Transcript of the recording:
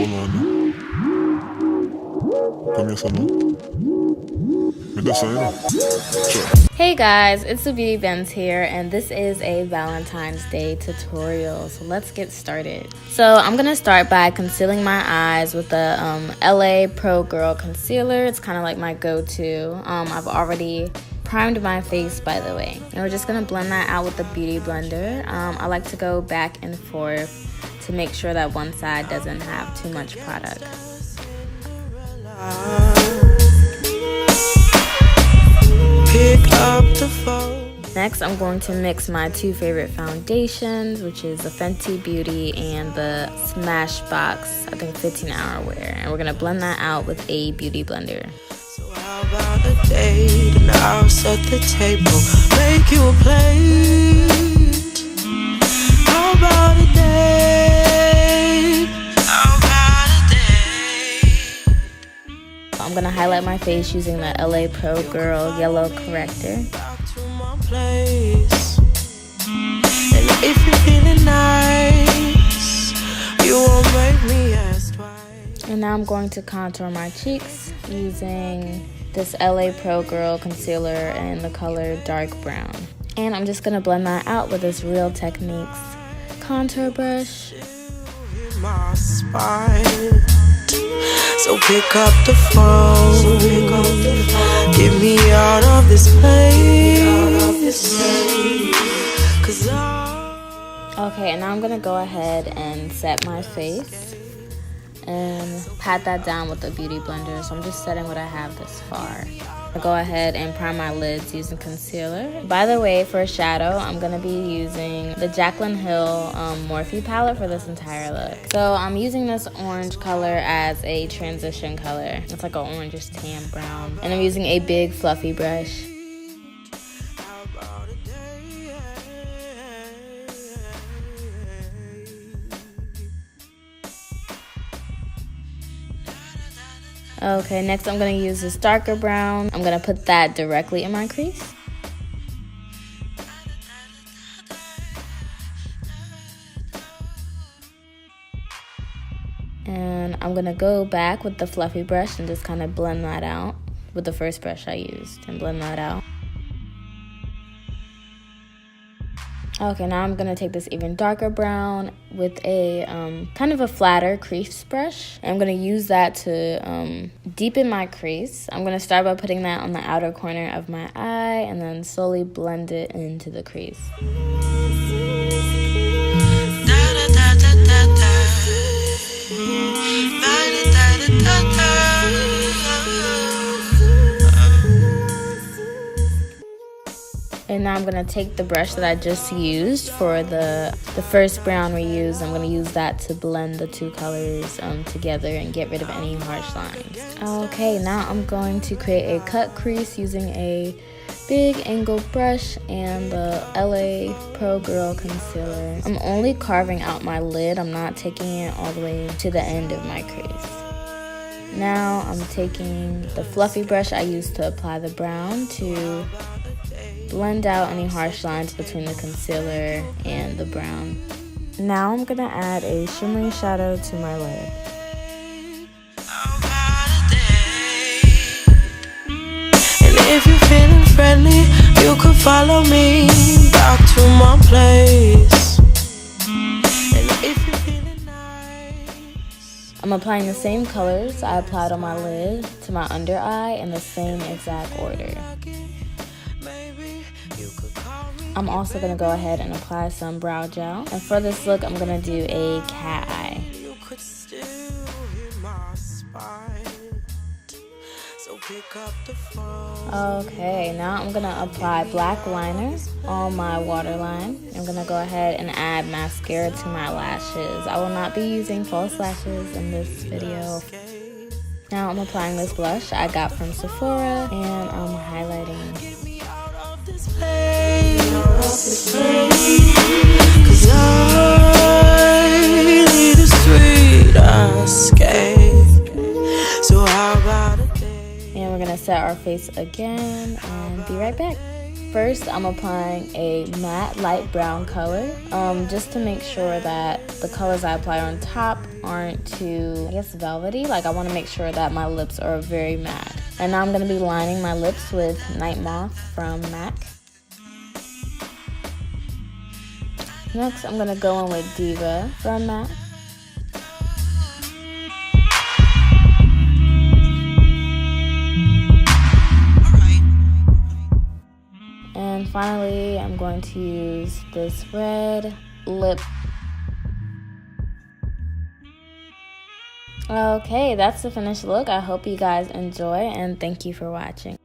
Olá, começa não. Me dá saída. Hey guys, it's the Beauty Bens here, and this is a Valentine's Day tutorial, so let's get started. So I'm gonna start by concealing my eyes with the LA Pro Girl Concealer. It's kind of like my go-to. I've already primed my face, by the way, and we're just gonna blend that out with the Beauty Blender. I like to go back and forth to make sure that one side doesn't have too much product. Next, I'm going to mix my two favorite foundations, which is the Fenty Beauty and the Smashbox, I think 15-hour wear. And we're going to blend that out with a beauty blender. So how about a date and I'll set the table, make you a plate. How about a date? How about a date? I'm going to highlight my face using the LA Pro Girl Yellow Corrector. Place. And if you're feeling nice, you won't make me ask twice. And now I'm going to contour my cheeks using this LA Pro Girl concealer in the color dark brown. And I'm just going to blend that out with this Real Techniques contour brush. My spine. So pick up the phone, get me out of this place. Okay, and now I'm gonna go ahead and set my face and pat that down with the beauty blender. So I'm just setting what I have this far. I'll go ahead and prime my lids using concealer. By the way, for a shadow, I'm gonna be using the Jaclyn Hill Morphe palette for this entire look. So I'm using this orange color as a transition color. It's like an orangish tan brown. And I'm using a big fluffy brush. Okay, next I'm going to use this darker brown. I'm going to put that directly in my crease. And I'm going to go back with the fluffy brush and just kind of blend that out with the first brush I used and blend that out. Okay, now I'm going to take this even darker brown with a kind of a flatter crease brush. I'm going to use that to deepen my crease. I'm going to start by putting that on the outer corner of my eye and then slowly blend it into the crease. And now I'm going to take the brush that I just used for the first brown we used. I'm going to use that to blend the two colors together and get rid of any harsh lines. Okay, now I'm going to create a cut crease using a big angled brush and the LA Pro Girl Concealer. I'm only carving out my lid. I'm not taking it all the way to the end of my crease. Now I'm taking the fluffy brush I used to apply the brown to blend out any harsh lines between the concealer and the brown. Now I'm gonna add a shimmery shadow to my lid. And if you're feeling friendly, you could follow me back to my place. And if you're feeling nice, I'm applying the same colors I applied on my lid to my under eye in the same exact order. I'm also going to go ahead and apply some brow gel. And for this look, I'm going to do a cat eye. Okay, now I'm going to apply black liner on my waterline. I'm going to go ahead and add mascara to my lashes. I will not be using false lashes in this video. Now I'm applying this blush I got from Sephora and I'm highlighting. Cause I need a sweet escape. So how about a day? And we're gonna set our face again and be right back. first I'm applying a matte light brown color, just to make sure that the colors I apply on top aren't too, I guess, velvety. Like I want to make sure that my lips are very matte. And now I'm going to be lining my lips with Night Moth from MAC. Next, I'm going to go in with Diva from MAC. And finally, I'm going to use this red lip. Okay, that's the finished look. I hope you guys enjoy, and thank you for watching.